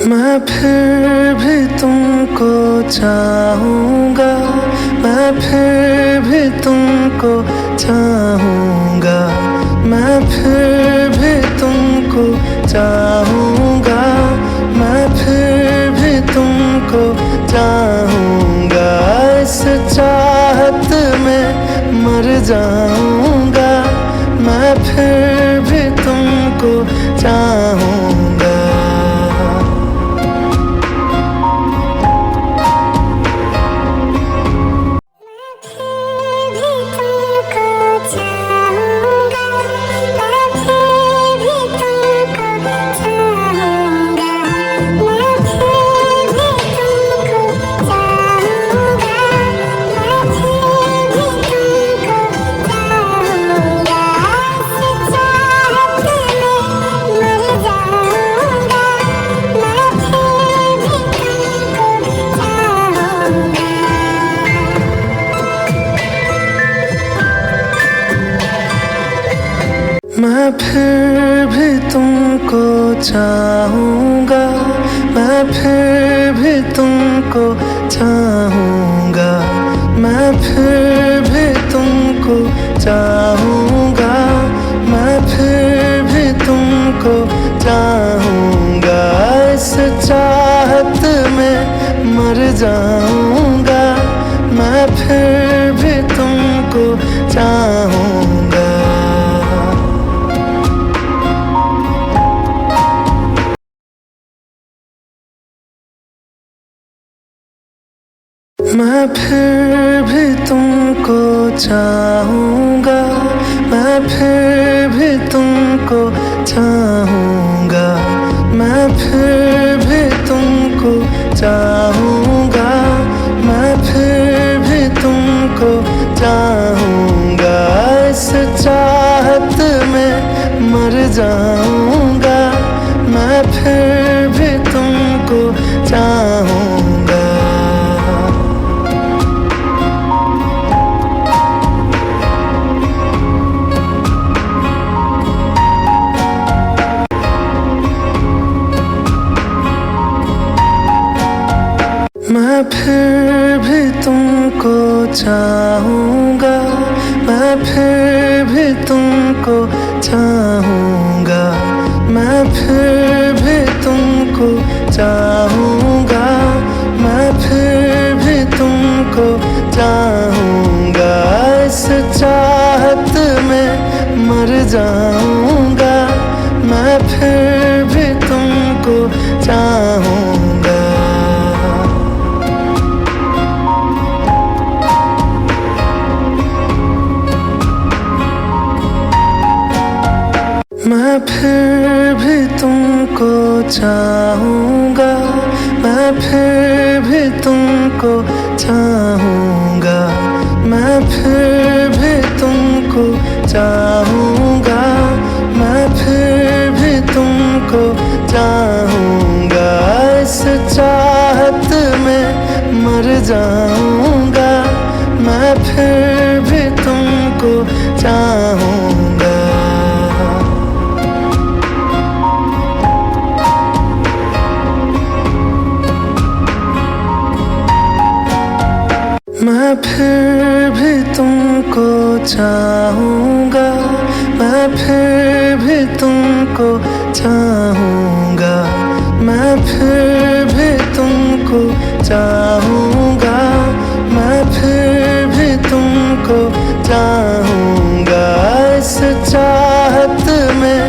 मैं फिर भी तुमको चाहूँगा, मैं फिर भी तुमको चाहूँगा, मैं फिर भी तुमको चाहूँगा, मैं फिर भी तुमको चाहूँगा। इस चाहत में मर जाऊँगा, मैं फिर भी तुमको चाहूँगा। मैं फिर भी तुमको चाहूँगा, मैं फिर भी तुमको चाहूँगा, मैं फिर भी तुमको चाहूँगा, मैं फिर भी तुमको चाहूँगा। इस चाहत में मर जाऊँगा, मैं फिर भी तुमको चाहूँगा। मैं फिर भी तुमको चाहूँगा, मैं फिर भी तुमको चाहूँगा, मैं फिर भी तुमको चाहूँगा, मैं फिर भी तुमको चाहूँगा। इस चाहत में मर जाऊँगा, मैं फिर भी तुमको चाहूँगा। मैं फिर भी तुमको चाहूँगा, मैं फिर भी तुमको चाहूँगा, मैं फिर भी तुमको चाहूँगा, मैं फिर भी तुमको चाहूँगा। इस चाहत में मर जाऊँगा, मैं फिर भी तुमको चाहूँगा। मैं फिर भी तुमको चाहूँगा, मैं फिर भी तुमको चाहूँगा, मैं फिर भी तुमको चाहूँगा, मैं फिर भी तुमको चाहूँगा। इस चाहत में मर जाऊँगा, मैं फिर भी तुमको चाहूँगा। मैं फिर भी तुमको चाहूँगा, मैं फिर भी तुमको चाहूँगा, मैं फिर भी तुमको चाहूँगा, मैं फिर भी तुमको चाहूँगा। इस चाहत में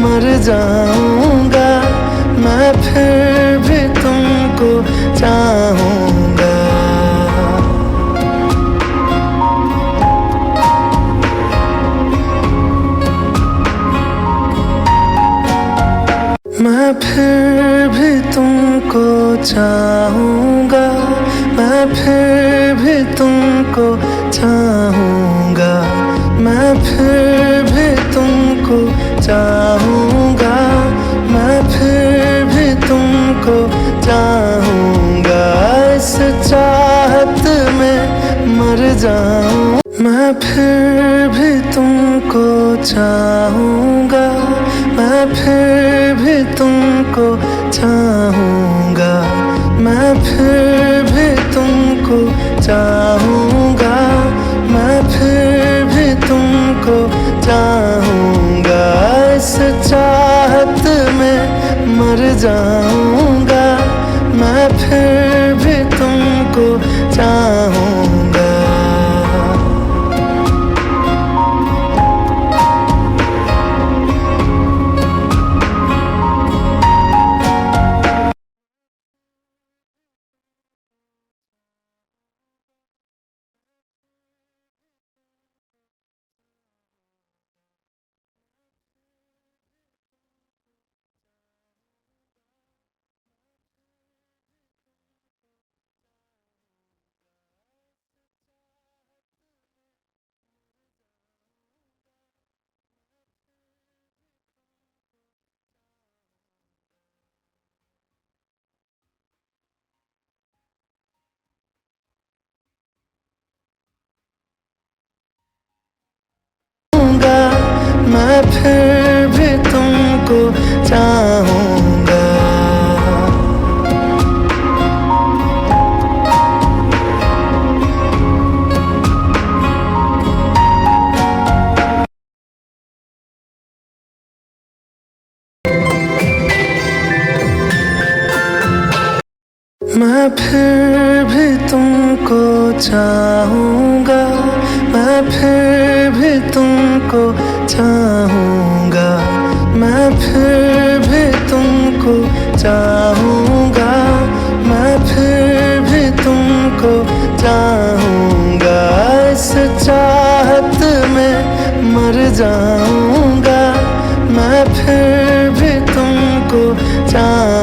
मर जाऊँगा, मैं फिर भी तुमको चाहूँगा। मैं फिर भी तुमको चाहूँगा, मैं फिर भी तुमको चाहूँगा, मैं फिर भी तुमको चाहूँगा, मैं फिर भी तुमको चाहूँगा। इस चाहत में मर जाऊँ, मैं फिर भी तुमको चाहूँगा, मैं फिर भी तुमको चाहूँ। मैं फिर भी तुमको चाहूँगा, मैं फिर भी तुमको चाहूँगा। इस चाहत में मर जाऊँगा, मैं फिर भी तुमको चाहूँगा। मैं फिर भी तुमको चाहूँगा। मैं फिर भी तुमको चाहूँगा, मैं फिर भी तुमको चाहूँगा, मैं फिर भी तुमको चाहूँगा, मैं फिर भी तुमको चाहूँगा। इस चाहत में मर जाऊँगा, मैं फिर भी तुमको चाहूँगा।